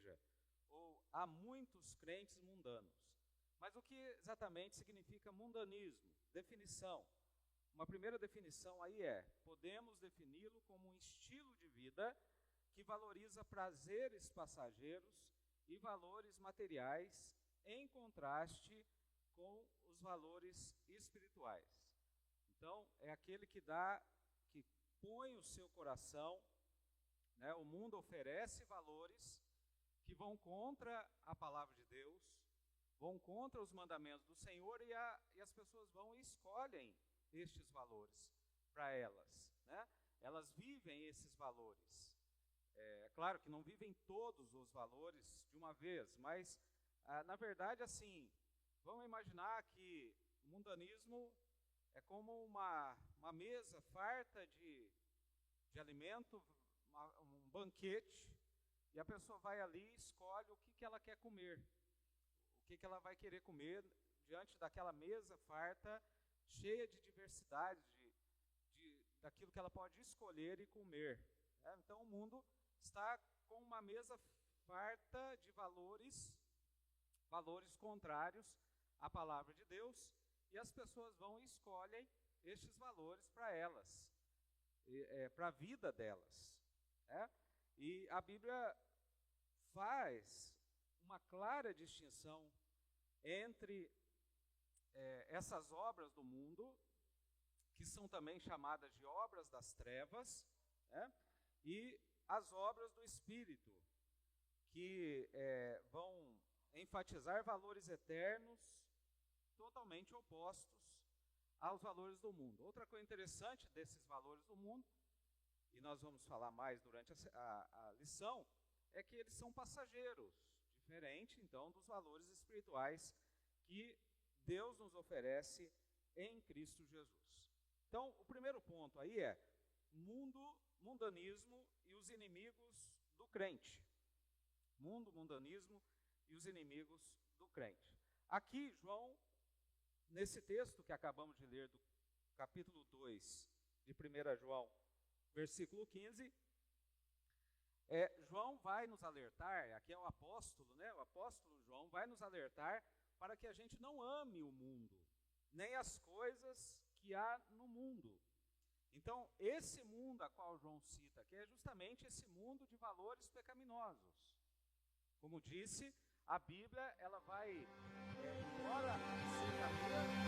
igreja, ou há muitos crentes mundanos. Mas o que exatamente significa mundanismo? Definição. Uma primeira definição aí podemos defini-lo como um estilo de vida que valoriza prazeres passageiros e valores materiais em contraste com os valores espirituais. Então, é aquele que põe o seu coração, né? O mundo oferece valores que vão contra a palavra de Deus, vão contra os mandamentos do Senhor e as pessoas vão e escolhem estes valores para elas, né? Elas vivem esses valores. É claro que não vivem todos os valores de uma vez, mas, na verdade, assim, vamos imaginar que o mundanismo é como uma mesa farta de alimento, um banquete, e a pessoa vai ali e escolhe o que ela quer comer, o que ela vai querer comer diante daquela mesa farta, cheia de diversidade, daquilo que ela pode escolher e comer. Então o mundo está com uma mesa farta de valores contrários à palavra de Deus, e as pessoas vão e escolhem estes valores para elas, para a vida delas. E a Bíblia faz uma clara distinção entre essas obras do mundo, que são também chamadas de obras das trevas, e as obras do Espírito, que vão enfatizar valores eternos, totalmente opostos aos valores do mundo. Outra coisa interessante desses valores do mundo, e nós vamos falar mais durante a lição, é que eles são passageiros, diferente então dos valores espirituais que Deus nos oferece em Cristo Jesus. Então, o primeiro ponto aí mundanismo e os inimigos do crente. Mundo, mundanismo e os inimigos do crente. Aqui, João, nesse texto que acabamos de ler do capítulo 2 de 1 João, versículo 15, João vai nos alertar, aqui é o apóstolo, né? O apóstolo João vai nos alertar para que a gente não ame o mundo, nem as coisas que há no mundo. Então, esse mundo a qual João cita aqui é justamente esse mundo de valores pecaminosos. Como disse, a Bíblia, ela vai, embora seja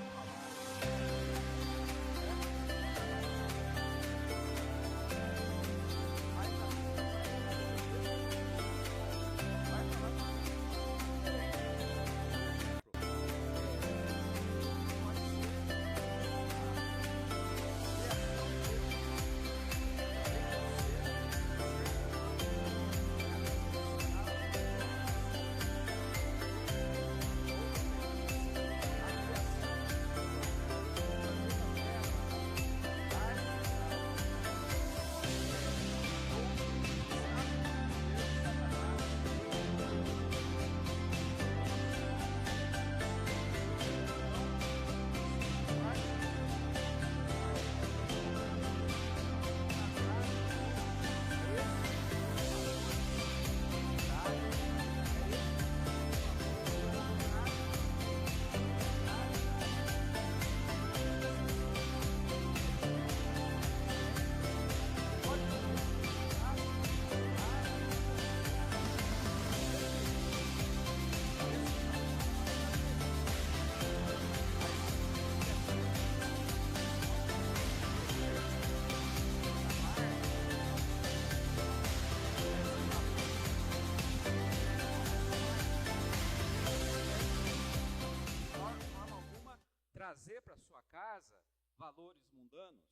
trazer para a sua casa valores mundanos.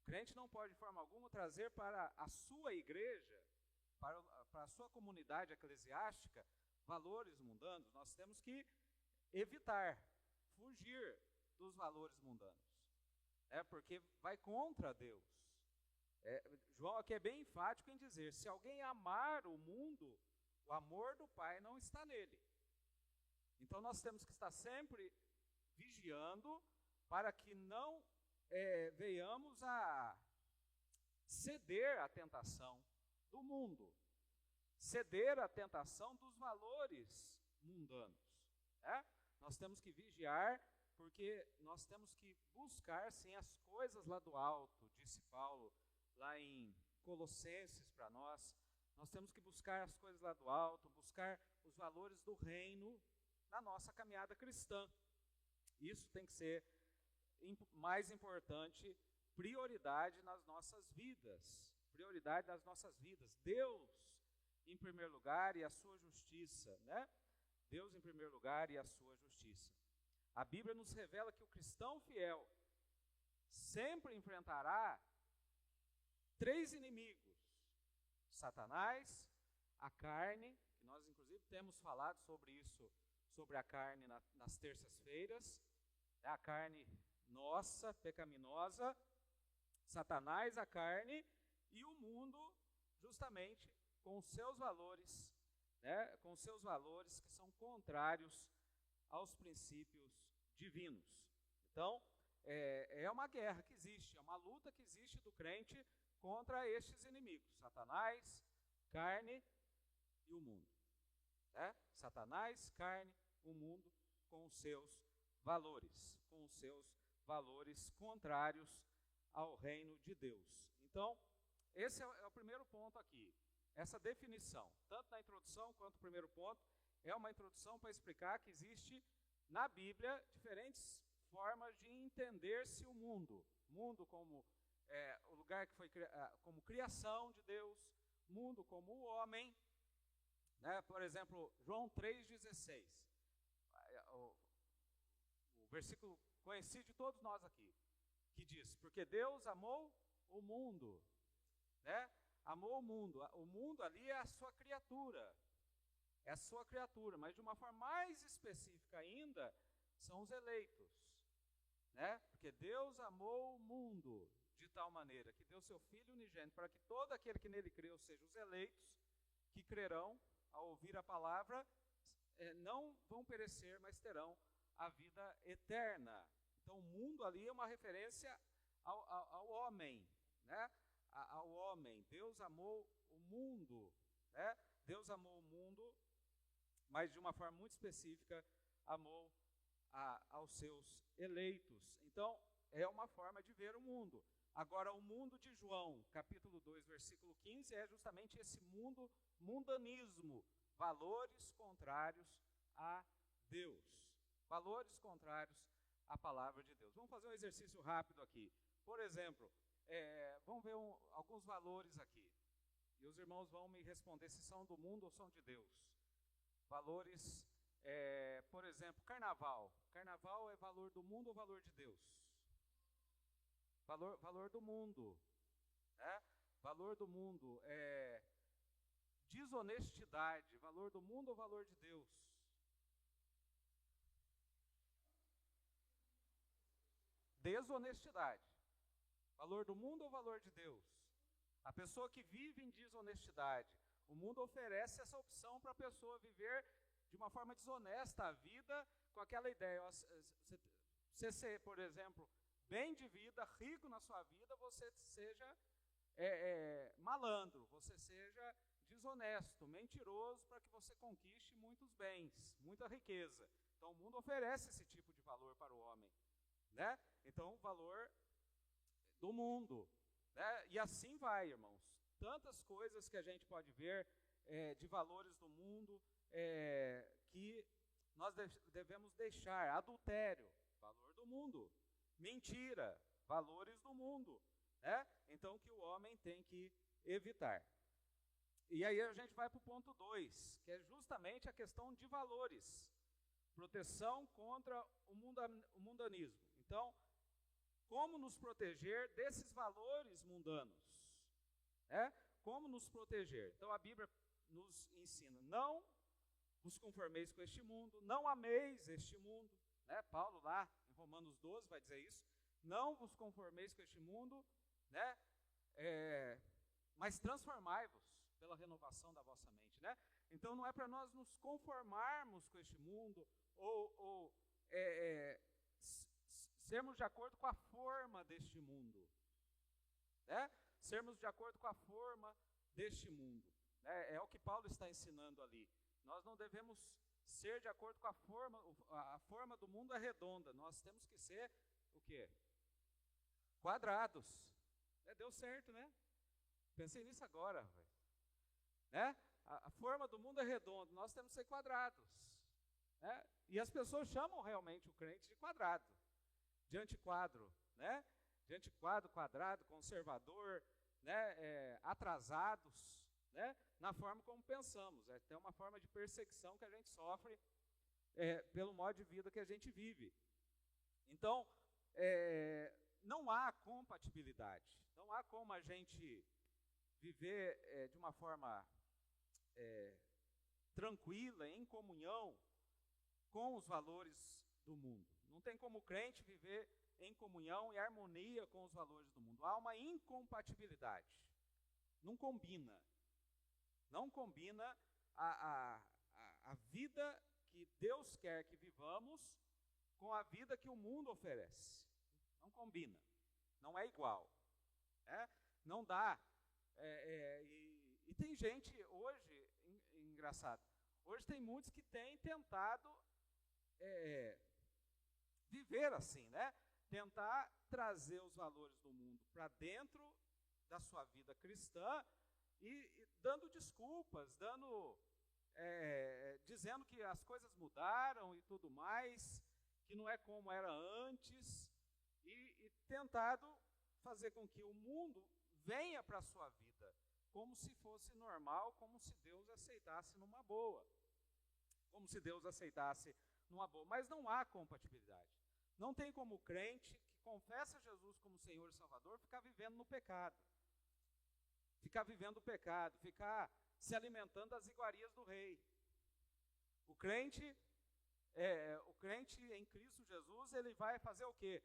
O crente não pode, de forma alguma, trazer para a sua igreja, para a sua comunidade eclesiástica, valores mundanos. Nós temos que evitar, fugir dos valores mundanos. Porque vai contra Deus. João aqui é bem enfático em dizer, se alguém amar o mundo, o amor do Pai não está nele. Então nós temos que estar sempre vigiando para que não venhamos a ceder à tentação do mundo. ceder à tentação dos valores mundanos. Né? Nós temos que vigiar, porque nós temos que buscar, sim, as coisas lá do alto, disse Paulo, lá em Colossenses para nós. Nós temos que buscar as coisas lá do alto, buscar os valores do reino na nossa caminhada cristã. Isso tem que ser mais importante, prioridade nas nossas vidas. Prioridade nas nossas vidas. Deus em primeiro lugar e a sua justiça, né? Deus em primeiro lugar e a sua justiça. A Bíblia nos revela que o cristão fiel sempre enfrentará 3 inimigos: Satanás, a carne, que nós inclusive temos falado sobre isso, sobre a carne nas terças-feiras, a carne nossa, pecaminosa, Satanás, a carne, e o mundo, justamente com os seus valores, né, com os seus valores que são contrários aos princípios divinos. Então, é uma guerra que existe, é uma luta que existe do crente contra estes inimigos: Satanás, carne e o mundo. Né? Satanás, carne, o mundo, com os seus valores contrários ao reino de Deus. Então, esse é o primeiro ponto aqui. Essa definição, tanto na introdução quanto no primeiro ponto, é uma introdução para explicar que existe na Bíblia diferentes formas de entender-se o mundo. Mundo como o lugar que foi como criação de Deus, mundo como o homem. Né? Por exemplo, João 3,16, o versículo conhecido de todos nós aqui, que diz: porque Deus amou o mundo, né? Amou o mundo ali é a sua criatura, mas de uma forma mais específica ainda, são os eleitos, né? Porque Deus amou o mundo de tal maneira que deu seu Filho unigênito, para que todo aquele que nele creu, seja os eleitos, que crerão ao ouvir a palavra, não vão perecer, mas terão a vida eterna. Então o mundo ali é uma referência ao homem, né? Ao homem. Deus amou o mundo, né? Deus amou o mundo, mas de uma forma muito específica amou aos seus eleitos. Então, é uma forma de ver o mundo. Agora, o mundo de João, capítulo 2, versículo 15, é justamente esse mundanismo, valores contrários a Deus, valores contrários à palavra de Deus. Vamos fazer um exercício rápido aqui. Por exemplo, vamos ver alguns valores aqui, e os irmãos vão me responder se são do mundo ou são de Deus. Valores, por exemplo, carnaval. Carnaval é valor do mundo ou valor de Deus? Valor do mundo. Né? Valor do mundo. Desonestidade, valor do mundo ou valor de Deus? Desonestidade. Valor do mundo ou valor de Deus? A pessoa que vive em desonestidade. O mundo oferece essa opção para a pessoa viver de uma forma desonesta a vida, com aquela ideia. Você ser, por exemplo, bem de vida, rico na sua vida, você seja malandro, você seja desonesto, mentiroso, para que você conquiste muitos bens, muita riqueza. Então o mundo oferece esse tipo de valor para o homem. Né? Então o valor do mundo, né? E assim vai, irmãos. Tantas coisas que a gente pode ver de valores do mundo que nós devemos deixar. Adultério, valor do mundo. Mentira, valores do mundo, né? Então que o homem tem que evitar. E aí a gente vai para o ponto 2, que é justamente a questão de valores. Proteção contra o mundanismo. Então, como nos proteger desses valores mundanos? Como nos proteger? Então a Bíblia nos ensina: não vos conformeis com este mundo, não ameis este mundo. Né? Paulo lá em Romanos 12 vai dizer isso: não vos conformeis com este mundo, né? Mas transformai-vos pela renovação da vossa mente. Né? Então não é para nós nos conformarmos com este mundo ou sermos de acordo com a forma deste mundo. Né? Sermos de acordo com a forma deste mundo. É o que Paulo está ensinando ali. Nós não devemos ser de acordo com a forma do mundo é redonda. Nós temos que ser o quê? Quadrados. Deu certo, né? Pensei nisso agora, né? A forma do mundo é redonda, nós temos que ser quadrados, né? E as pessoas chamam realmente o crente de quadrado, de antiquadro, né? De antiquadro, quadrado, conservador, né? Atrasados, né? Na forma como pensamos. É uma forma de perseguição que a gente sofre pelo modo de vida que a gente vive. Então, não há compatibilidade, não há como a gente viver de uma forma tranquila, em comunhão com os valores do mundo. Não tem como o crente viver em comunhão e harmonia com os valores do mundo. Há uma incompatibilidade. Não combina. Não combina a vida que Deus quer que vivamos com a vida que o mundo oferece. Não combina. Não é igual. Não dá. E tem gente hoje, engraçado, hoje tem muitos que têm tentado viver assim, né? Tentar trazer os valores do mundo para dentro da sua vida cristã e dando desculpas, dizendo que as coisas mudaram e tudo mais, que não é como era antes, e tentado fazer com que o mundo venha para a sua vida como se fosse normal, como se Deus aceitasse numa boa. Como se Deus aceitasse numa boa. Mas não há compatibilidade. Não tem como o crente que confessa Jesus como Senhor e Salvador ficar vivendo no pecado. Ficar vivendo o pecado, ficar se alimentando das iguarias do rei. O crente em Cristo Jesus, ele vai fazer o quê?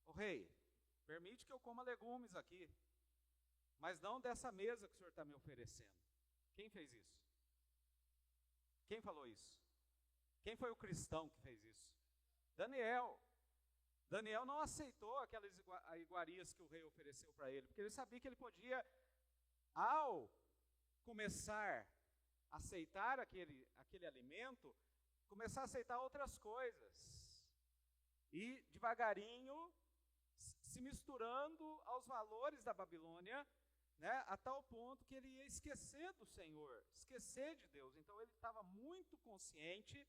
O rei, permite que eu coma legumes aqui, mas não dessa mesa que o senhor está me oferecendo. Quem fez isso? Quem falou isso? Quem foi o cristão que fez isso? Daniel. Daniel não aceitou aquelas iguarias que o rei ofereceu para ele, porque ele sabia que ele podia, ao começar a aceitar aquele alimento, começar a aceitar outras coisas. E devagarinho se misturando aos valores da Babilônia, né, a tal ponto que ele ia esquecer do Senhor, esquecer de Deus. Então ele estava muito consciente,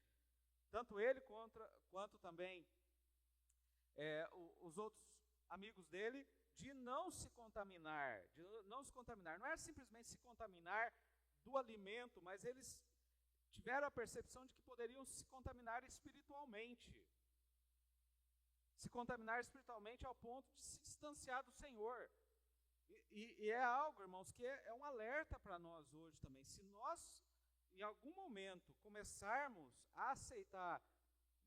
tanto ele quanto também os outros amigos dele, de não se contaminar, Não era simplesmente se contaminar do alimento, mas eles tiveram a percepção de que poderiam se contaminar espiritualmente. Se contaminar espiritualmente ao ponto de se distanciar do Senhor. E é algo, irmãos, que é um alerta para nós hoje também. Se nós, em algum momento, começarmos a aceitar,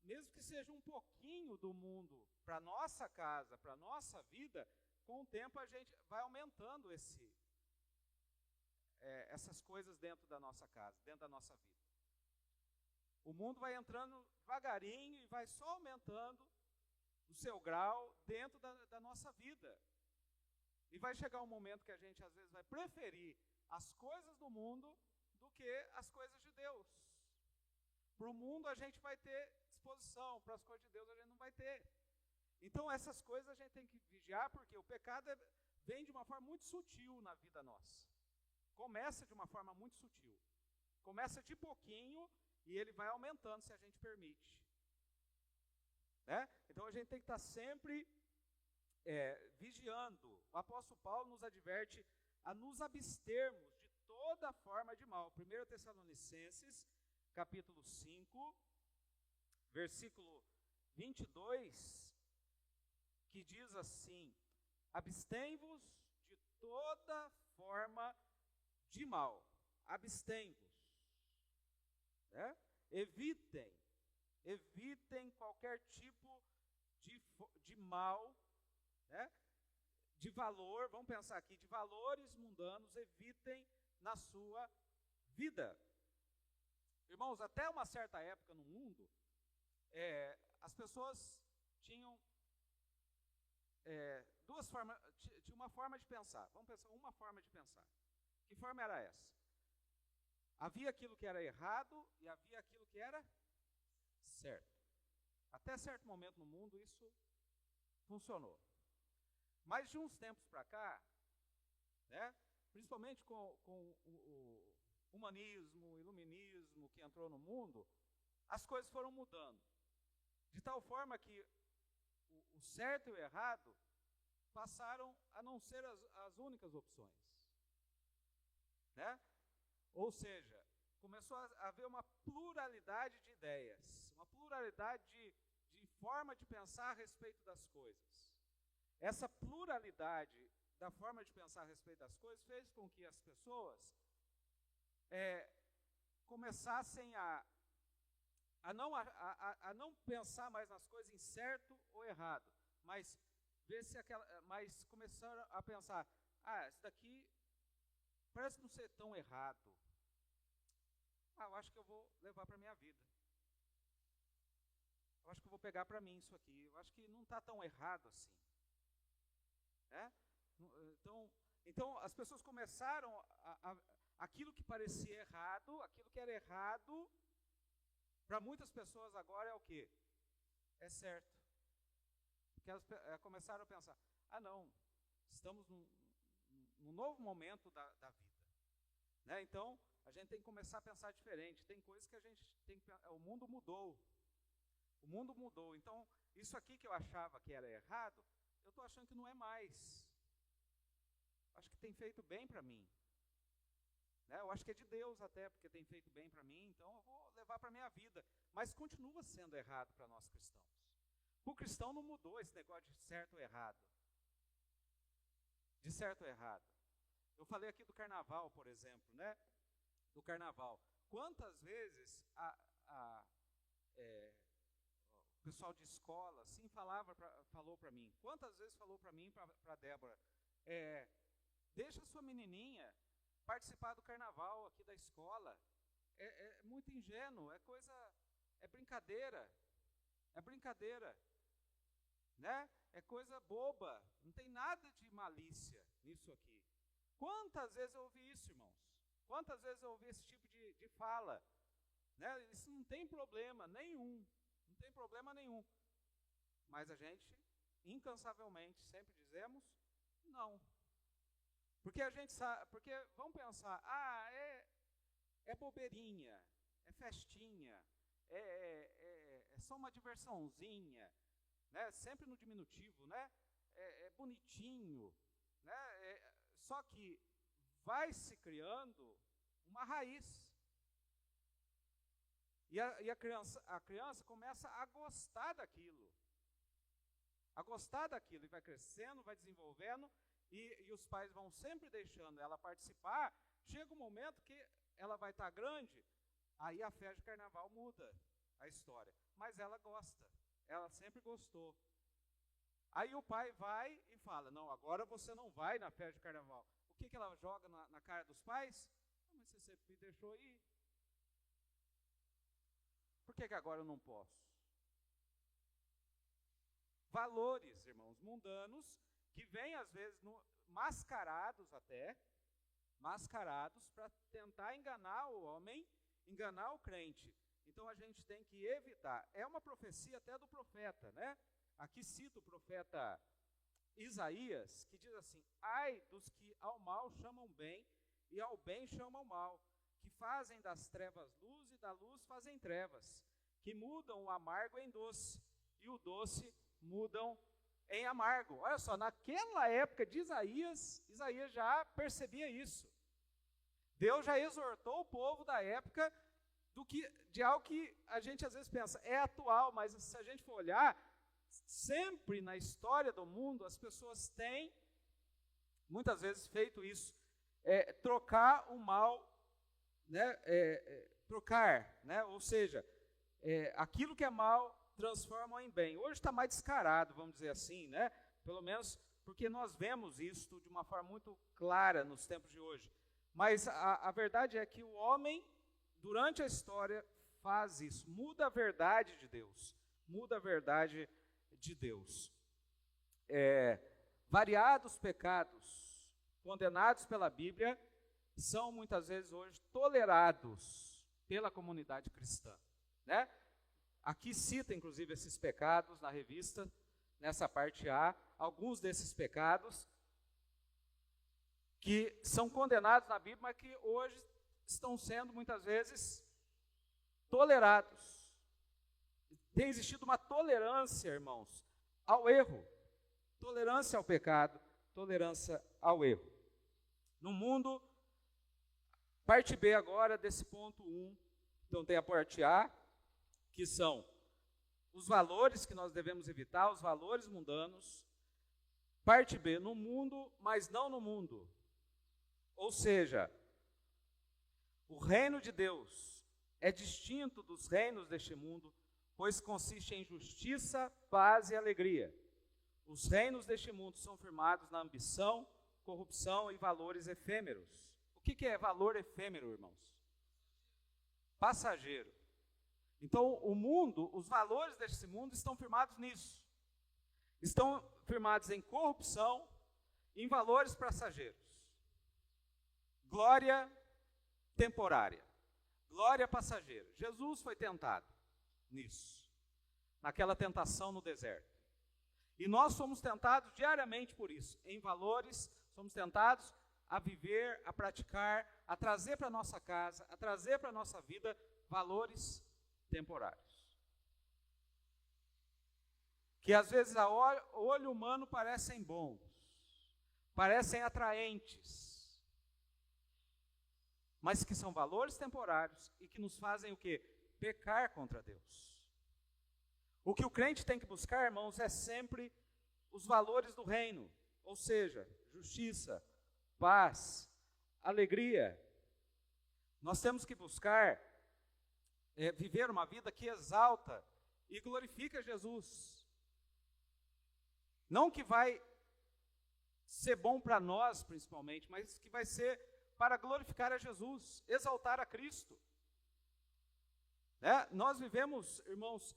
mesmo que seja um pouquinho do mundo, para a nossa casa, para a nossa vida, com o tempo a gente vai aumentando essas coisas dentro da nossa casa, dentro da nossa vida. O mundo vai entrando devagarinho e vai só aumentando o seu grau dentro da nossa vida. E vai chegar um momento que a gente, às vezes, vai preferir as coisas do mundo do que as coisas de Deus. Para o mundo a gente vai ter disposição, para as coisas de Deus a gente não vai ter. Então essas coisas a gente tem que vigiar, porque o pecado vem de uma forma muito sutil na vida nossa. Começa de uma forma muito sutil. Começa de pouquinho e ele vai aumentando se a gente permite. Né? Então a gente tem que estar sempre vigiando. O apóstolo Paulo nos adverte a nos abstermos de toda forma de mal. 1 Tessalonicenses, capítulo 5, versículo 22, que diz assim: abstém-vos de toda forma de mal. Abstém-vos. Né? Evitem qualquer tipo de mal, né? De valor, vamos pensar aqui, de valores mundanos, evitem na sua vida. Irmãos, até uma certa época no mundo, as pessoas tinham duas formas, tinha uma forma de pensar. Vamos pensar uma forma de pensar. Que forma era essa? Havia aquilo que era errado e havia aquilo que era certo. Até certo momento no mundo isso funcionou. Mas de uns tempos para cá, né, principalmente com o humanismo, o iluminismo que entrou no mundo, as coisas foram mudando. De tal forma que o certo e o errado passaram a não ser as únicas opções. Né? Ou seja, começou a haver uma pluralidade de ideias, uma pluralidade de forma de pensar a respeito das coisas. Essa pluralidade da forma de pensar a respeito das coisas fez com que as pessoas começassem a não pensar mais nas coisas em certo ou errado, mas começaram a pensar, isso daqui parece não ser tão errado. Eu acho que eu vou levar para a minha vida. Eu acho que eu vou pegar para mim isso aqui. Eu acho que não está tão errado assim. Então as pessoas começaram aquilo que parecia errado, aquilo que era errado, para muitas pessoas agora é o quê? É certo. Porque elas começaram a pensar, não, estamos num novo momento da vida. Né? Então, a gente tem que começar a pensar diferente. Tem coisas que a gente tem que... O mundo mudou. O mundo mudou. Então, isso aqui que eu achava que era errado, eu estou achando que não é mais. Acho que tem feito bem para mim. Né? Eu acho que é de Deus até, porque tem feito bem para mim, então eu vou levar para a minha vida. Mas continua sendo errado para nós cristãos. O cristão não mudou esse negócio de certo ou errado. De certo ou errado. Eu falei aqui do carnaval, por exemplo, né? Do carnaval. Quantas vezes o pessoal de escola assim falou para mim, quantas vezes falou para mim, para a Débora, deixa a sua menininha participar do carnaval aqui da escola, é muito ingênuo, é brincadeira, né? É coisa boba, não tem nada de malícia nisso aqui. Quantas vezes eu ouvi isso, irmãos? Quantas vezes eu ouvi esse tipo de fala? Né? Isso não tem problema nenhum. Não tem problema nenhum. Mas a gente, incansavelmente, sempre dizemos não. Porque a gente sabe, porque vamos pensar, é bobeirinha, é festinha, é só uma diversãozinha, né? Sempre no diminutivo, né? É bonitinho, né? Só que vai se criando uma raiz. E a criança começa a gostar daquilo. E vai crescendo, vai desenvolvendo, e os pais vão sempre deixando ela participar. Chega um momento que ela vai estar grande, aí a festa de carnaval muda a história. Mas ela gosta, ela sempre gostou. Aí o pai vai e fala, não, agora você não vai na festa de carnaval. O que ela joga na cara dos pais? Mas você sempre me deixou ir. Por que agora eu não posso? Valores, irmãos, mundanos, que vêm às vezes mascarados para tentar enganar o homem, enganar o crente. Então a gente tem que evitar. É uma profecia até do profeta, né? Aqui cito o profeta Isaías, que diz assim, ai dos que ao mal chamam bem e ao bem chamam mal, que fazem das trevas luz e da luz fazem trevas, que mudam o amargo em doce e o doce mudam em amargo. Olha só, naquela época de Isaías já percebia isso. Deus já exortou o povo da época de algo que a gente às vezes pensa, é atual, mas se a gente for olhar, sempre na história do mundo as pessoas têm, muitas vezes, feito isso, trocar o mal, né, trocar, né, ou seja, aquilo que é mal transformam em bem. Hoje está mais descarado, vamos dizer assim, né, pelo menos porque nós vemos isso de uma forma muito clara nos tempos de hoje. Mas a verdade é que o homem, durante a história, faz isso, muda a verdade de Deus, variados pecados condenados pela Bíblia são muitas vezes hoje tolerados pela comunidade cristã, né? Aqui cita inclusive esses pecados na revista, nessa parte A, alguns desses pecados que são condenados na Bíblia, mas que hoje estão sendo muitas vezes tolerados. Tem existido uma tolerância, irmãos, ao erro, tolerância ao pecado, tolerância ao erro. No mundo, parte B agora desse ponto 1, então tem a parte A, que são os valores que nós devemos evitar, os valores mundanos. Parte B, no mundo, mas não no mundo. Ou seja, o reino de Deus é distinto dos reinos deste mundo, pois consiste em justiça, paz e alegria. Os reinos deste mundo são firmados na ambição, corrupção e valores efêmeros. O que é valor efêmero, irmãos? Passageiro. Então, o mundo, os valores deste mundo estão firmados nisso. Estão firmados em corrupção, em valores passageiros. Glória temporária, glória passageira. Jesus foi tentado nisso, naquela tentação no deserto. E nós somos tentados diariamente por isso, em valores, somos tentados a viver, a praticar, a trazer para a nossa casa, a trazer para a nossa vida valores temporários. Que às vezes a olho humano parecem bons, parecem atraentes, mas que são valores temporários e que nos fazem o quê? Pecar contra Deus. O que o crente tem que buscar, irmãos, é sempre os valores do reino, ou seja, justiça, paz, alegria. Nós temos que buscar viver uma vida que exalta e glorifica Jesus. Não que vai ser bom para nós, principalmente, mas que vai ser para glorificar a Jesus, exaltar a Cristo. Né? Nós vivemos, irmãos,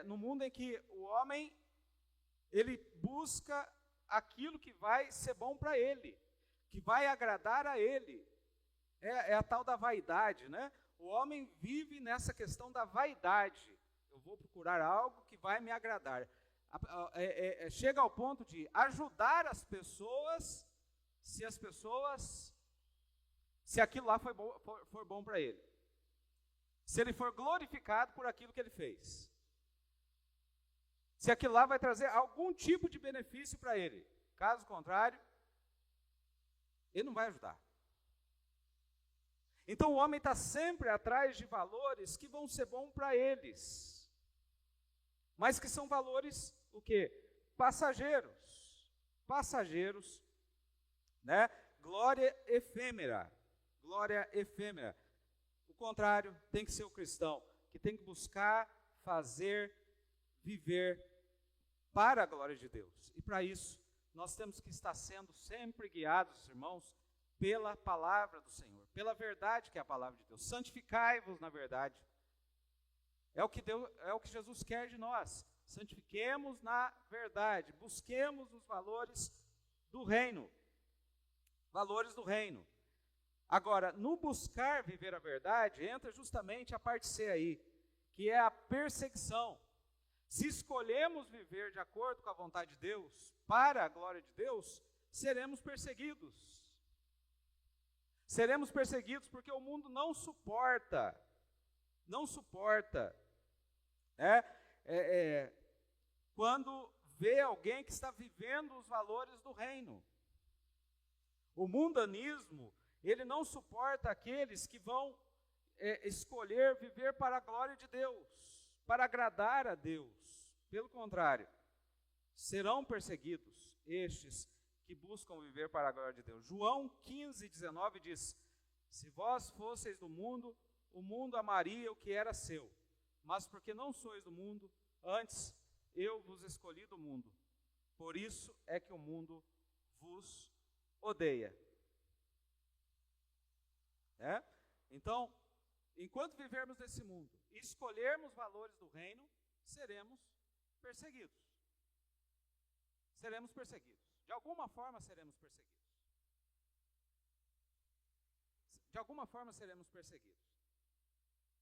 num mundo em que o homem, ele busca aquilo que vai ser bom para ele, que vai agradar a ele. É a tal da vaidade, né? O homem vive nessa questão da vaidade. Eu vou procurar algo que vai me agradar. Chega ao ponto de ajudar as pessoas, se aquilo lá for bom para ele. Se ele for glorificado por aquilo que ele fez. Se aquilo lá vai trazer algum tipo de benefício para ele. Caso contrário, ele não vai ajudar. Então o homem está sempre atrás de valores que vão ser bons para eles. Mas que são valores, o quê? Passageiros. Passageiros, né? Glória efêmera. Glória efêmera. O contrário, tem que ser o cristão, que tem que buscar, fazer, viver para a glória de Deus. E para isso, nós temos que estar sendo sempre guiados, irmãos, pela palavra do Senhor, pela verdade que é a palavra de Deus. Santificai-vos na verdade. É o que Jesus quer de nós. Santifiquemos na verdade, busquemos os valores do reino. Valores do reino. Agora, no buscar viver a verdade, entra justamente a parte C aí, que é a perseguição. Se escolhemos viver de acordo com a vontade de Deus, para a glória de Deus, seremos perseguidos. Seremos perseguidos porque o mundo não suporta, quando vê alguém que está vivendo os valores do reino. O mundanismo, ele não suporta aqueles que vão escolher viver para a glória de Deus, para agradar a Deus. Pelo contrário, serão perseguidos estes que buscam viver para a glória de Deus. João 15:19 diz: se vós fosseis do mundo, o mundo amaria o que era seu. Mas porque não sois do mundo, antes eu vos escolhi do mundo. Por isso é que o mundo vos odeia. Então, enquanto vivermos nesse mundo e escolhermos valores do reino, seremos perseguidos. Seremos perseguidos. De alguma forma seremos perseguidos. de alguma forma seremos perseguidos.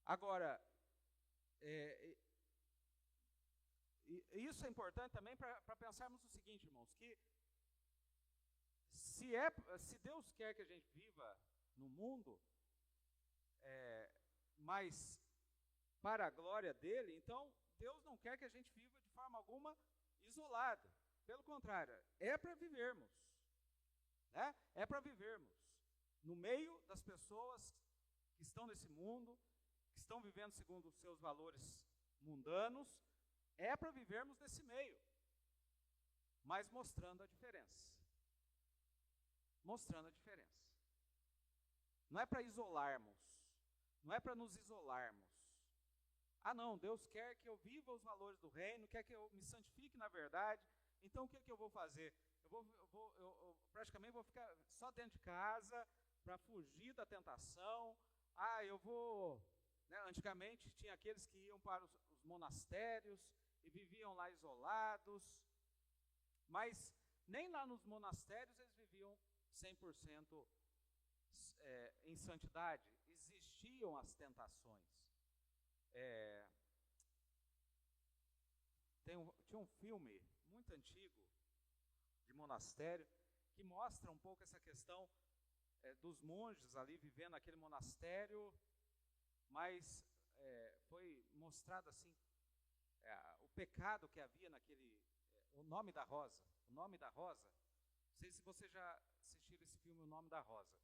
Agora, isso é importante também para pensarmos o seguinte, irmãos, que se Deus quer que a gente viva no mundo, mas para a glória dele, então Deus não quer que a gente viva de forma alguma isolado. Pelo contrário, é para vivermos, né? É para vivermos no meio das pessoas que estão nesse mundo, que estão vivendo segundo os seus valores mundanos, é para vivermos nesse meio, mas mostrando a diferença. Mostrando a diferença. Não é para isolarmos, não é para nos isolarmos. Ah não, Deus quer que eu viva os valores do reino, quer que eu me santifique na verdade, então o que eu vou fazer? Eu praticamente vou ficar só dentro de casa para fugir da tentação. Né, antigamente tinha aqueles que iam para os monastérios e viviam lá isolados, mas nem lá nos monastérios eles viviam 100% em santidade. Existiam as tentações. Tinha um filme muito antigo de monastério que mostra um pouco essa questão dos monges ali vivendo naquele monastério, mas foi mostrado assim o pecado que havia naquele, o nome da rosa, não sei se você já assistiu esse filme, O Nome da Rosa,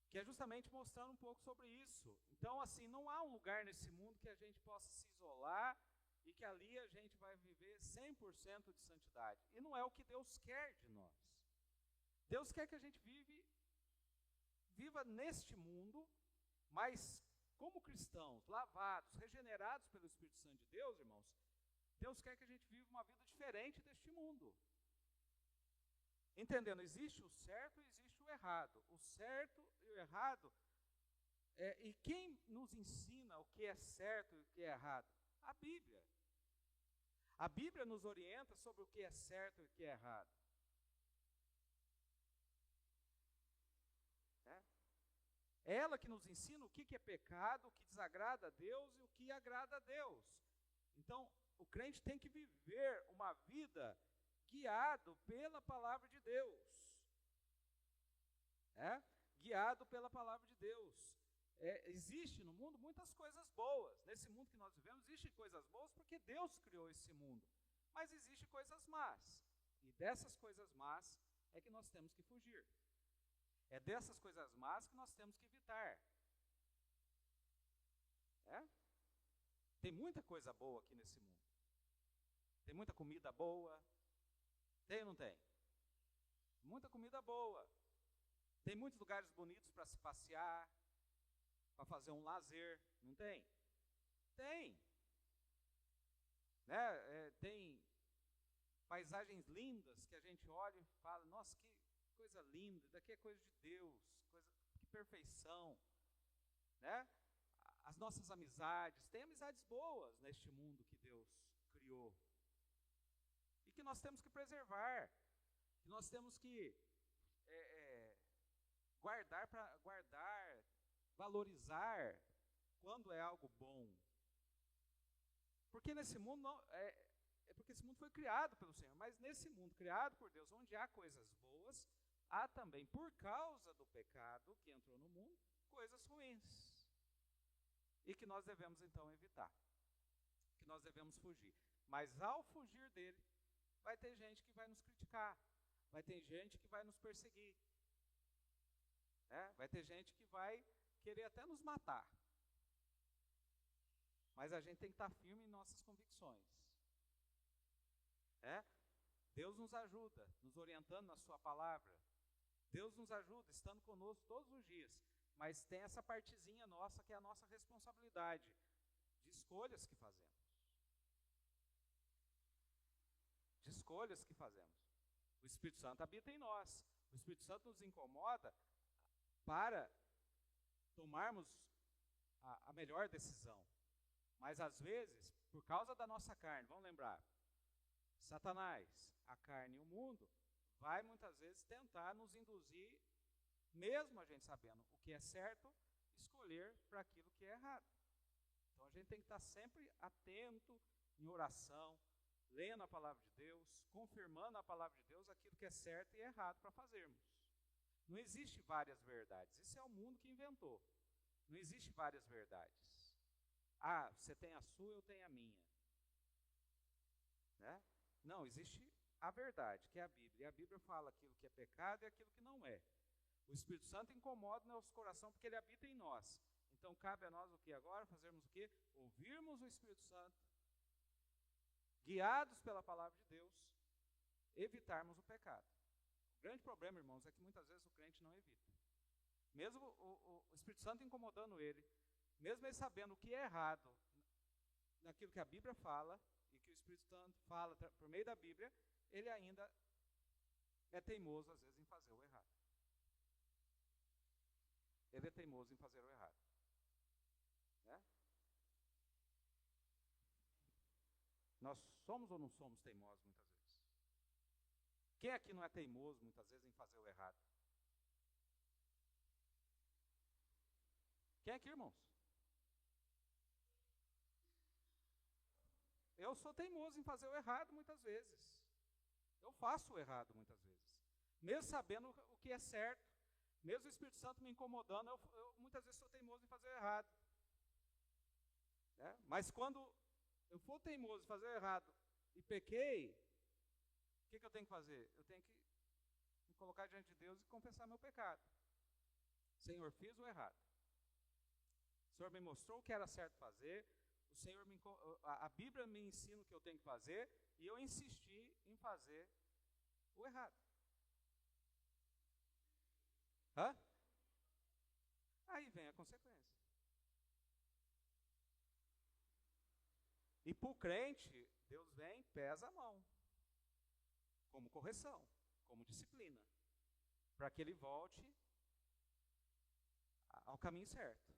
que é justamente mostrando um pouco sobre isso. Então, assim, não há um lugar nesse mundo que a gente possa se isolar e que ali a gente vai viver 100% de santidade. E não é o que Deus quer de nós. Deus quer que a gente viva neste mundo, mas como cristãos, lavados, regenerados pelo Espírito Santo de Deus, irmãos, Deus quer que a gente viva uma vida diferente deste mundo. Entendendo, existe o certo e existe o errado. O certo e o errado, e quem nos ensina o que é certo e o que é errado? A Bíblia. A Bíblia nos orienta sobre o que é certo e o que é errado. É ela que nos ensina o que é pecado, o que desagrada a Deus e o que agrada a Deus. Então, o crente tem que viver uma vida guiado pela palavra de Deus. Guiado pela palavra de Deus. Existe no mundo muitas coisas boas. Nesse mundo que nós vivemos, existem coisas boas porque Deus criou esse mundo. Mas existem coisas más. E dessas coisas más é que nós temos que fugir. É dessas coisas más que nós temos que evitar. Tem muita coisa boa aqui nesse mundo. Tem muita comida boa. Tem ou não tem? Muita comida boa. Tem muitos lugares bonitos para se passear, para fazer um lazer. Não tem? Tem. Tem paisagens lindas que a gente olha e fala, nossa, que coisa linda, isso daqui é coisa de Deus, que perfeição. As nossas amizades, tem amizades boas neste mundo que Deus criou. E que nós temos que preservar, que nós temos que guardar, valorizar quando é algo bom. Porque nesse mundo porque esse mundo foi criado pelo Senhor, mas nesse mundo criado por Deus, onde há coisas boas, há também, por causa do pecado que entrou no mundo, coisas ruins. E que nós devemos então evitar, que nós devemos fugir. Mas ao fugir dele, vai ter gente que vai nos criticar, vai ter gente que vai nos perseguir, vai ter gente que vai querer até nos matar. Mas a gente tem que estar firme em nossas convicções. Deus nos ajuda, nos orientando na sua palavra. Deus nos ajuda, estando conosco todos os dias. Mas tem essa partezinha nossa, que é a nossa responsabilidade, de escolhas que fazemos. De escolhas que fazemos. O Espírito Santo habita em nós. O Espírito Santo nos incomoda para tomarmos a melhor decisão. Mas às vezes, por causa da nossa carne, vamos lembrar, Satanás, a carne e o mundo, vai muitas vezes tentar nos induzir mesmo a gente sabendo o que é certo, escolher para aquilo que é errado. Então a gente tem que estar sempre atento em oração, lendo a palavra de Deus, confirmando a palavra de Deus aquilo que é certo e errado para fazermos. Não existe várias verdades, isso é o mundo que inventou. Não existe várias verdades. Ah, você tem a sua, eu tenho a minha. Né? Não, existe a verdade, que é a Bíblia. E a Bíblia fala aquilo que é pecado e aquilo que não é. O Espírito Santo incomoda o nosso coração porque ele habita em nós. Então cabe a nós o que agora? Fazermos o quê? Ouvirmos o Espírito Santo, guiados pela palavra de Deus, evitarmos o pecado. O grande problema, irmãos, é que muitas vezes o crente não evita. Mesmo o Espírito Santo incomodando ele, mesmo ele sabendo o que é errado naquilo que a Bíblia fala, e que o Espírito Santo fala por meio da Bíblia, ele ainda é teimoso, às vezes, em fazer o errado. Ele é teimoso em fazer o errado. Né? Nós somos ou não somos teimosos muitas vezes? Quem aqui não é teimoso muitas vezes em fazer o errado? Quem aqui, irmãos? Eu sou teimoso em fazer o errado muitas vezes. Eu faço o errado muitas vezes. Mesmo sabendo o que é certo, mesmo o Espírito Santo me incomodando, eu muitas vezes sou teimoso em fazer o errado. Né? Mas quando eu for teimoso em fazer o errado e pequei, o que eu tenho que fazer? Eu tenho que me colocar diante de Deus e confessar meu pecado. Senhor, fiz o errado. O Senhor me mostrou o que era certo fazer. O Senhor a Bíblia me ensina o que eu tenho que fazer e eu insisti em fazer o errado. Hã? Aí vem a consequência. E para o crente, Deus vem, pesa a mão, como correção, como disciplina, para que ele volte ao caminho certo.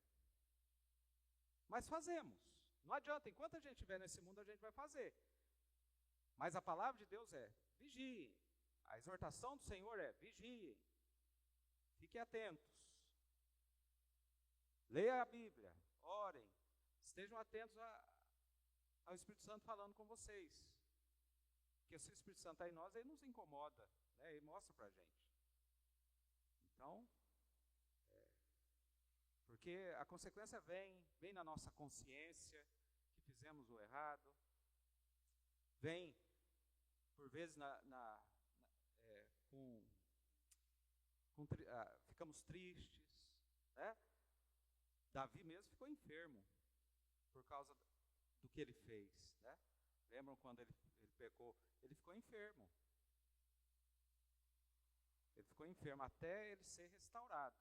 Mas fazemos. Não adianta, enquanto a gente estiver nesse mundo, a gente vai fazer. Mas a palavra de Deus é, vigiem. A exortação do Senhor é, vigiem. Fiquem atentos. Leia a Bíblia, orem. Estejam atentos ao Espírito Santo falando com vocês. Porque se o Espírito Santo está em nós, ele nos incomoda, né? Ele mostra para a gente. Então, porque a consequência vem na nossa consciência, que fizemos o errado, vem, por vezes, ficamos tristes, né? Davi mesmo ficou enfermo, por causa do que ele fez, né? Lembram quando ele pecou? Ele ficou enfermo. Ele ficou enfermo até ele ser restaurado.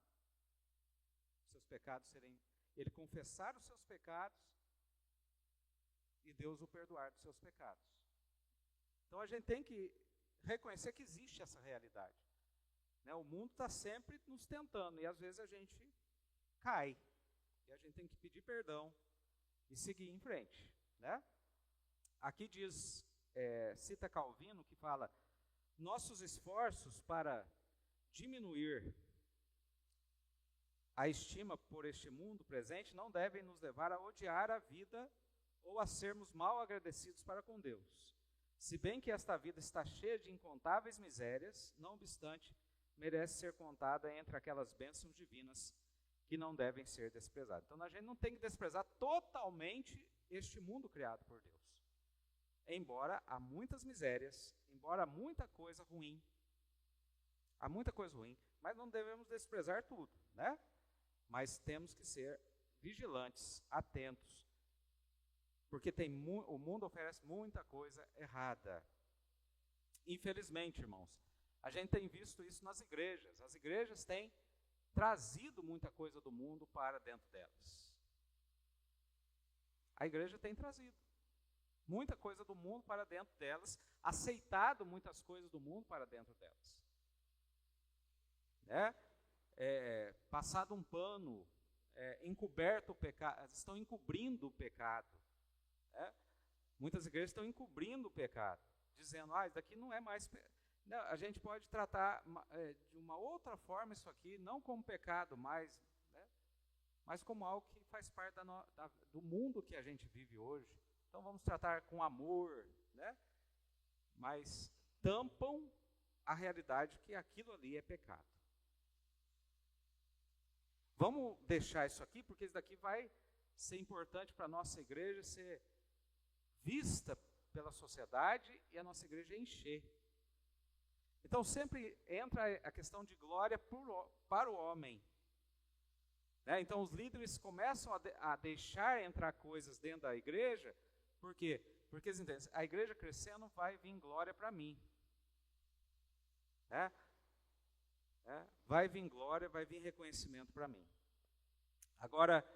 Seus pecados ele confessar os seus pecados e Deus o perdoar dos seus pecados. Então a gente tem que reconhecer que existe essa realidade. Né? O mundo está sempre nos tentando e às vezes a gente cai. E a gente tem que pedir perdão e seguir em frente. Né? Aqui diz, cita Calvino, que fala, nossos esforços para diminuir a estima por este mundo presente não devem nos levar a odiar a vida ou a sermos mal agradecidos para com Deus. Se bem que esta vida está cheia de incontáveis misérias, não obstante, merece ser contada entre aquelas bênçãos divinas que não devem ser desprezadas. Então a gente não tem que desprezar totalmente este mundo criado por Deus. Embora há muitas misérias, embora há muita coisa ruim, mas não devemos desprezar tudo, né? Mas temos que ser vigilantes, atentos, porque o mundo oferece muita coisa errada. Infelizmente, irmãos, a gente tem visto isso nas igrejas. As igrejas têm trazido muita coisa do mundo para dentro delas. A igreja tem trazido muita coisa do mundo para dentro delas, aceitado muitas coisas do mundo para dentro delas. Né? Passado um pano, encoberto o pecado, estão encobrindo o pecado. Né? Muitas igrejas estão encobrindo o pecado, dizendo, isso daqui não é mais, A gente pode tratar de uma outra forma isso aqui, não como pecado mais, né, mas como algo que faz parte do mundo que a gente vive hoje. Então vamos tratar com amor, né, mas tampam a realidade que aquilo ali é pecado. Vamos deixar isso aqui, porque isso daqui vai ser importante para a nossa igreja ser vista pela sociedade e a nossa igreja encher. Então sempre entra a questão de glória para o homem. Né? Então os líderes começam a deixar entrar coisas dentro da igreja, por quê? Porque eles entendem, a igreja crescendo vai vir glória para mim. Né? Vai vir glória, vai vir reconhecimento para mim. Agora,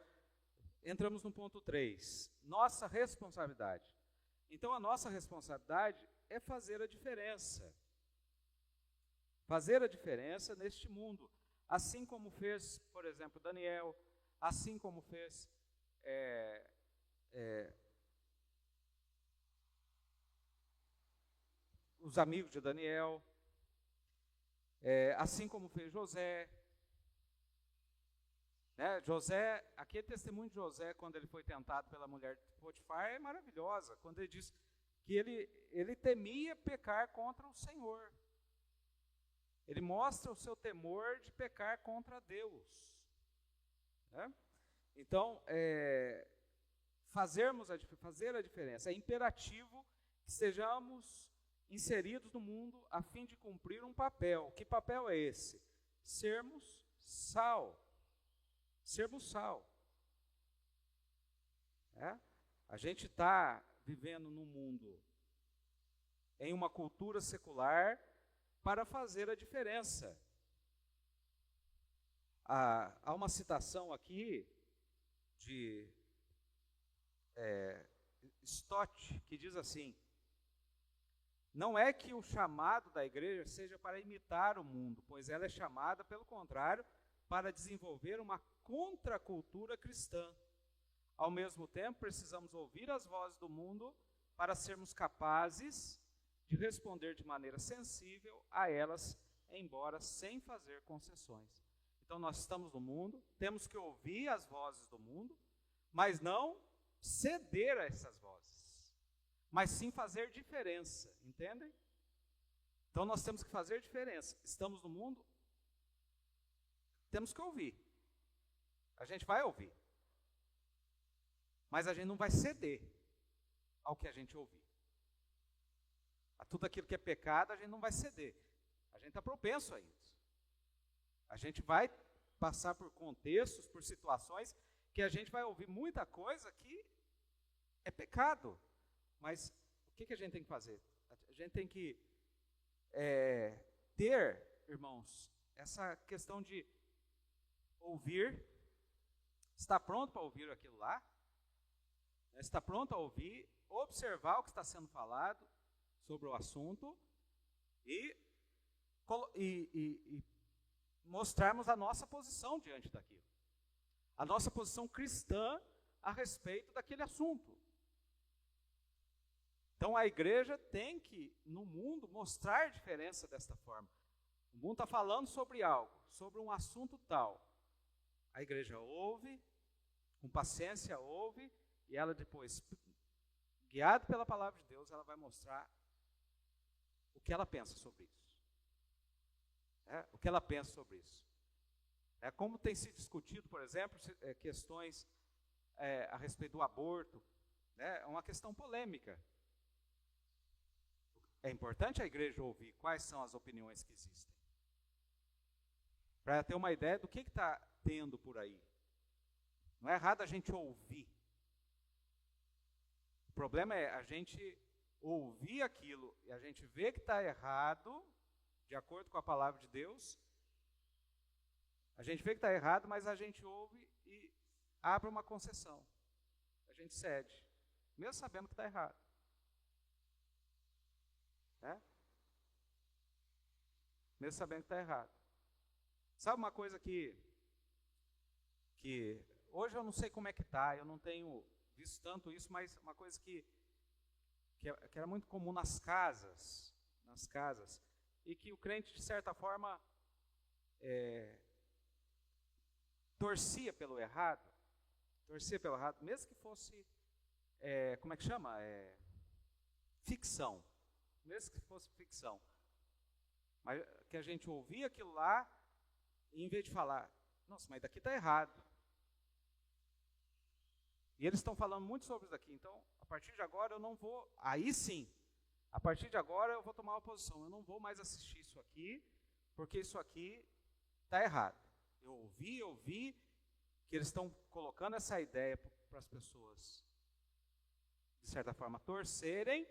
entramos no ponto 3, nossa responsabilidade. Então a nossa responsabilidade é fazer a diferença. Fazer a diferença neste mundo, assim como fez, por exemplo, Daniel, assim como fez os amigos de Daniel, assim como fez José. Né? José, aqui é testemunho de José quando ele foi tentado pela mulher de Potifar, é maravilhosa, quando ele diz que ele temia pecar contra o Senhor. Ele mostra o seu temor de pecar contra Deus. Né? Então, fazer a diferença. É imperativo que sejamos inseridos no mundo a fim de cumprir um papel. Que papel é esse? Sermos sal. Sermos sal. A gente está vivendo num mundo, em uma cultura secular, para fazer a diferença. Há uma citação aqui de Stott, que diz assim: não é que o chamado da igreja seja para imitar o mundo, pois ela é chamada, pelo contrário, para desenvolver uma contracultura cristã. Ao mesmo tempo, precisamos ouvir as vozes do mundo para sermos capazes de responder de maneira sensível a elas, embora sem fazer concessões. Então nós estamos no mundo, temos que ouvir as vozes do mundo, mas não ceder a essas vozes, mas sim fazer diferença, entendem? Então nós temos que fazer diferença. Estamos no mundo, temos que ouvir. A gente vai ouvir, mas a gente não vai ceder ao que a gente ouvir. A tudo aquilo que é pecado, a gente não vai ceder. A gente está propenso a isso. A gente vai passar por contextos, por situações, que a gente vai ouvir muita coisa que é pecado. Mas o que a gente tem que fazer? A gente tem que ter, irmãos, essa questão de ouvir, estar pronto para ouvir aquilo lá, estar pronto a ouvir, observar o que está sendo falado sobre o assunto e mostrarmos a nossa posição diante daquilo. A nossa posição cristã a respeito daquele assunto. Então a igreja tem que, no mundo, mostrar diferença desta forma. O mundo está falando sobre algo, sobre um assunto tal. A igreja ouve, com paciência ouve, e ela depois, guiada pela palavra de Deus, ela vai mostrar o que ela pensa sobre isso. O que ela pensa sobre isso. Como tem se discutido, por exemplo, questões a respeito do aborto, é uma questão polêmica. É importante a igreja ouvir quais são as opiniões que existem, para ter uma ideia do que está tendo por aí. Não é errado a gente ouvir. O problema é a gente ouvir aquilo e a gente vê que está errado, de acordo com a palavra de Deus. A gente vê que está errado, mas a gente ouve e abre uma concessão. A gente cede, mesmo sabendo que está errado. Mesmo sabendo que está errado. Sabe uma coisa que hoje eu não sei como é que está, eu não tenho visto tanto isso, mas uma coisa que era muito comum nas casas, e que o crente, de certa forma, torcia pelo errado, mesmo que fosse, como é que chama? Ficção, mesmo que fosse ficção. Mas que a gente ouvia aquilo lá, e em vez de falar, nossa, mas daqui está errado. E eles estão falando muito sobre isso aqui, então, a partir de agora eu não vou, aí sim, a partir de agora eu vou tomar uma posição, eu não vou mais assistir isso aqui, porque isso aqui está errado. Eu ouvi que eles estão colocando essa ideia para as pessoas, de certa forma, torcerem,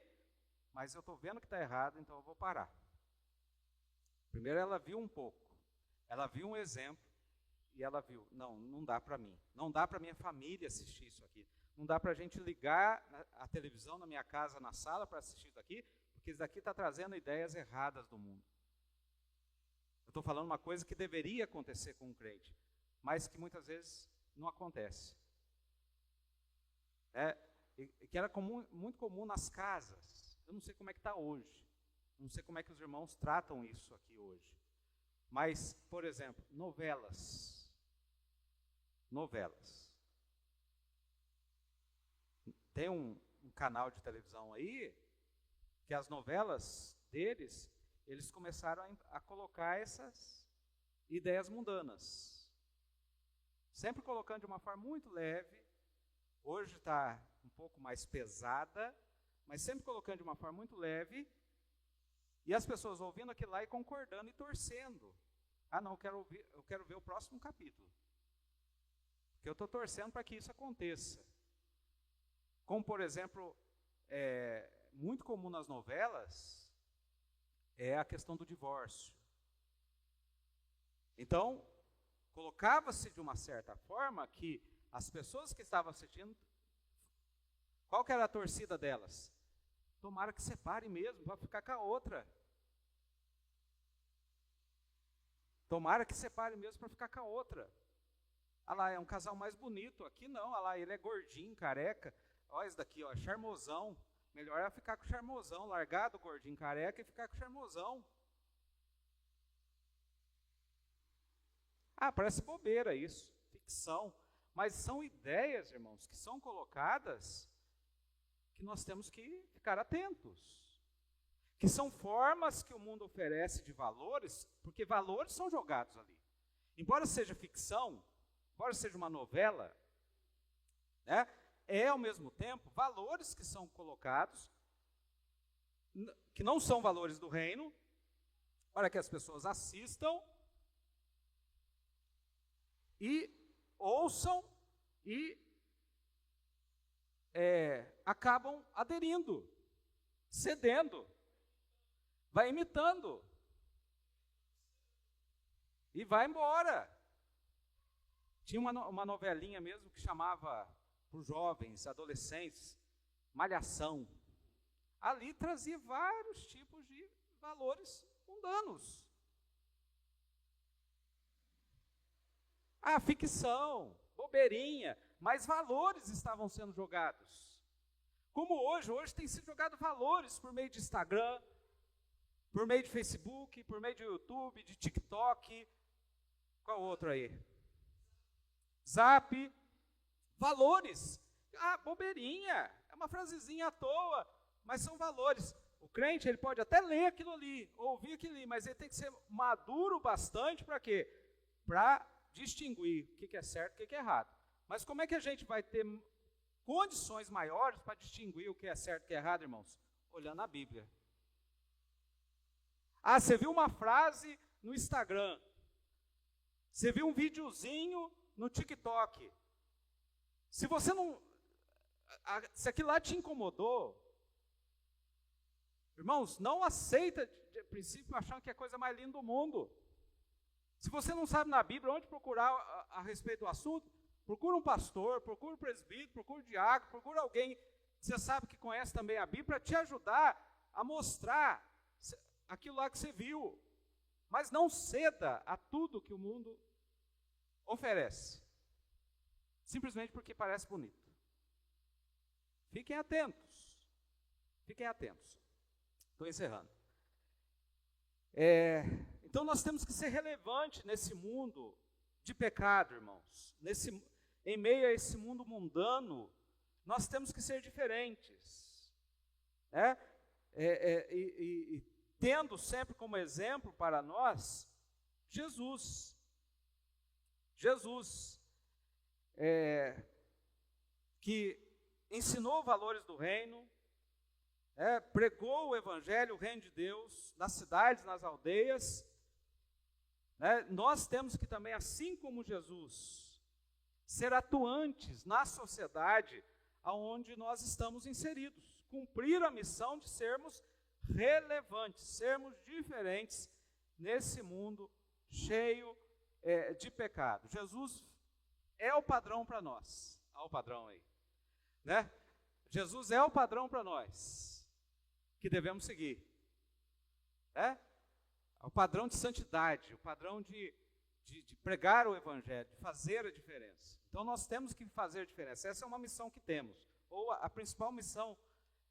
mas eu estou vendo que está errado, então eu vou parar. Primeiro ela viu um pouco, ela viu um exemplo, e ela viu, não dá para mim, não dá para minha família assistir isso aqui, não dá para a gente ligar a televisão na minha casa, na sala, para assistir isso aqui, porque isso daqui está trazendo ideias erradas do mundo. Eu estou falando uma coisa que deveria acontecer com um crente, mas que muitas vezes não acontece. E que era muito comum nas casas. Eu não sei como é que está hoje, não sei como é que os irmãos tratam isso aqui hoje. Mas, por exemplo, novelas. Tem um canal de televisão aí, que as novelas deles, eles começaram a colocar essas ideias mundanas. Sempre colocando de uma forma muito leve, hoje está um pouco mais pesada, mas sempre colocando de uma forma muito leve, e as pessoas ouvindo aquilo lá e concordando e torcendo. Ah, não, eu quero ver o próximo capítulo. Porque eu estou torcendo para que isso aconteça. Como, por exemplo, muito comum nas novelas, é a questão do divórcio. Então, colocava-se de uma certa forma que as pessoas que estavam assistindo, qual que era a torcida delas? Tomara que separe mesmo, vai ficar com a outra. Tomara que separe mesmo para ficar com a outra. Ah lá, é um casal mais bonito. Aqui não, ah lá, ele é gordinho, careca. Olha esse daqui, ó, charmosão. Melhor é ficar com o charmosão, largar do gordinho careca e ficar com o charmosão. Ah, parece bobeira isso, ficção. Mas são ideias, irmãos, que são colocadas que nós temos que ficar atentos. Que são formas que o mundo oferece de valores, porque valores são jogados ali. Embora seja ficção, embora seja uma novela, né, ao mesmo tempo valores que são colocados, que não são valores do reino, para que as pessoas assistam e ouçam e acabam aderindo, cedendo, vai imitando e vai embora. Tinha uma novelinha mesmo que chamava, para os jovens, adolescentes, Malhação. Ali trazia vários tipos de valores mundanos. Ah, ficção, bobeirinha, mas valores estavam sendo jogados. Como hoje tem sido jogado valores por meio de Instagram, por meio de Facebook, por meio de YouTube, de TikTok, qual outro aí? Zap, valores. Ah, bobeirinha, é uma frasezinha à toa, mas são valores. O crente, ele pode até ler aquilo ali, ouvir aquilo ali, mas ele tem que ser maduro bastante para quê? Para distinguir o que é certo e o que é errado. Mas como é que a gente vai ter condições maiores para distinguir o que é certo e o que é errado, irmãos? Olhando a Bíblia. Ah, você viu uma frase no Instagram. Você viu um videozinho no TikTok. Se você não... Se aquilo lá te incomodou, irmãos, não aceita de princípio achando que é a coisa mais linda do mundo. Se você não sabe na Bíblia onde procurar a respeito do assunto, procura um pastor, procura um presbítero, procura um diácono, procura alguém que você sabe que conhece também a Bíblia para te ajudar a mostrar aquilo lá que você viu. Mas não ceda a tudo que o mundo oferece, simplesmente porque parece bonito. Fiquem atentos. Fiquem atentos. Estou encerrando. Então nós temos que ser relevante nesse mundo de pecado, irmãos. Em meio a esse mundo mundano, nós temos que ser diferentes, né? E tendo sempre como exemplo para nós Jesus. Que ensinou valores do reino, pregou o evangelho, o reino de Deus, nas cidades, nas aldeias. Nós temos que também, assim como Jesus, ser atuantes na sociedade aonde nós estamos inseridos, cumprir a missão de sermos relevantes, sermos diferentes nesse mundo cheio de pecado. Jesus é o padrão para nós. Olha o padrão aí, né? Jesus é o padrão para nós, que devemos seguir, o padrão de santidade, o padrão de pregar o evangelho, de fazer a diferença. Então nós temos que fazer a diferença. Essa é uma missão que temos, ou a principal missão,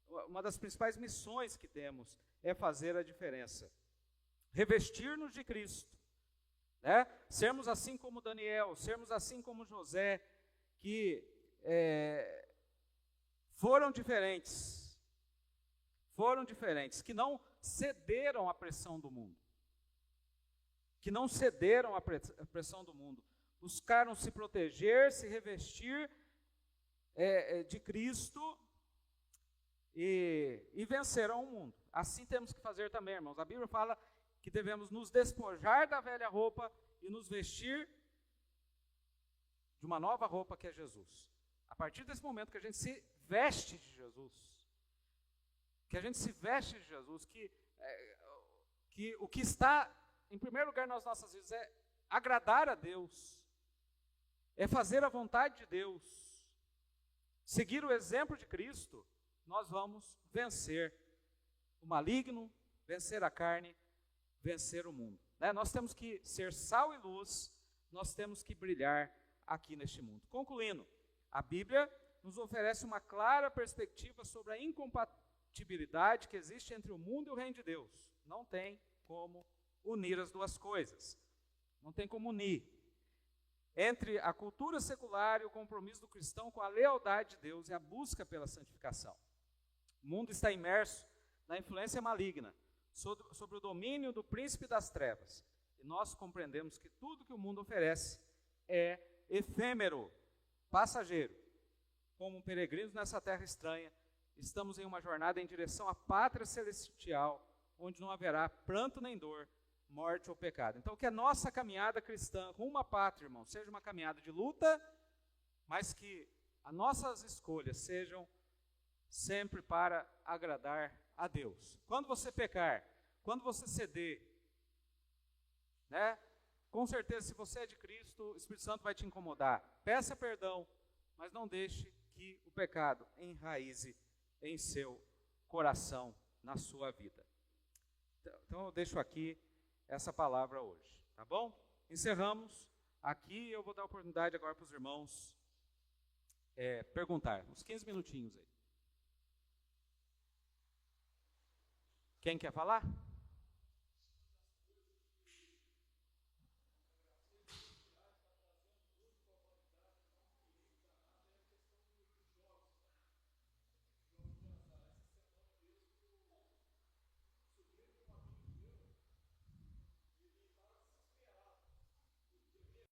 uma das principais missões que temos é fazer a diferença. Revestir-nos de Cristo, sermos assim como Daniel, sermos assim como José, que foram diferentes, que não cederam à pressão do mundo, buscaram se proteger, se revestir de Cristo e venceram o mundo. Assim temos que fazer também, irmãos. A Bíblia fala que devemos nos despojar da velha roupa e nos vestir de uma nova roupa que é Jesus. A partir desse momento que a gente se veste de Jesus, que o que está em primeiro lugar nas nossas vidas é agradar a Deus, é fazer a vontade de Deus, seguir o exemplo de Cristo, nós vamos vencer o maligno, vencer a carne, vencer o mundo. Nós temos que ser sal e luz, nós temos que brilhar aqui neste mundo. Concluindo, a Bíblia nos oferece uma clara perspectiva sobre a incompatibilidade que existe entre o mundo e o reino de Deus. Não tem como unir as duas coisas. Não tem como unir entre a cultura secular e o compromisso do cristão com a lealdade de Deus e a busca pela santificação. O mundo está imerso na influência maligna, sobre o domínio do príncipe das trevas. E nós compreendemos que tudo que o mundo oferece é efêmero, passageiro. Como peregrinos nessa terra estranha, estamos em uma jornada em direção à pátria celestial, onde não haverá pranto nem dor, morte ou pecado. Então, que a nossa caminhada cristã rumo à pátria, irmão, seja uma caminhada de luta, mas que as nossas escolhas sejam sempre para agradar a Deus. Quando você pecar, quando você ceder, com certeza, se você é de Cristo, o Espírito Santo vai te incomodar. Peça perdão, mas não deixe que o pecado enraize em seu coração, na sua vida. Então eu deixo aqui essa palavra hoje, tá bom? Encerramos aqui, eu vou dar a oportunidade agora para os irmãos perguntar, uns 15 minutinhos aí. Quem quer falar?